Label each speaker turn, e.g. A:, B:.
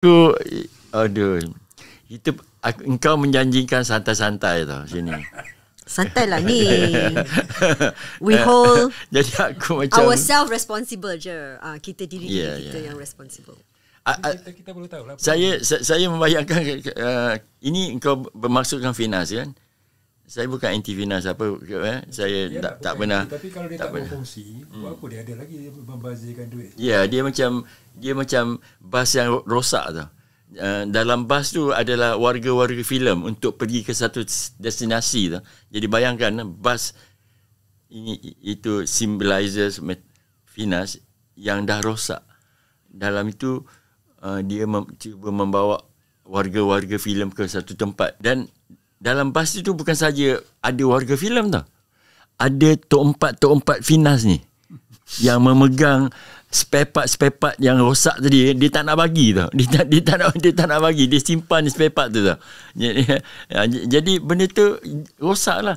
A: Aku, aduh, engkau menjanjikan santai-santai tau sini.
B: Santai lah ni. We hold
A: Jadi aku macam
B: ourselves responsible je. Kita diri kita yang responsible.
C: Kita perlu tahu lah.
A: Saya membayangkan ini engkau bermaksudkan Finas kan? Saya bukan anti Finas apa saya tak pernah.
C: Tapi kalau dia tak berfungsi, buat apa dia ada lagi membazirkan duit?
A: Ya, dia macam bas yang rosak tau. Dalam bas tu adalah warga-warga filem untuk pergi ke satu destinasi tau. Jadi bayangkan bas itu symbolizes Finas yang dah rosak. Dalam itu dia cuba membawa warga-warga filem ke satu tempat, dan dalam bas itu bukan saja ada warga filem tau. Ada tok empat Finas ni yang memegang spare part yang rosak tadi. Dia tak nak bagi tau. Dia tak nak bagi. Dia simpan spare part tu tau. Jadi benda tu rosak lah.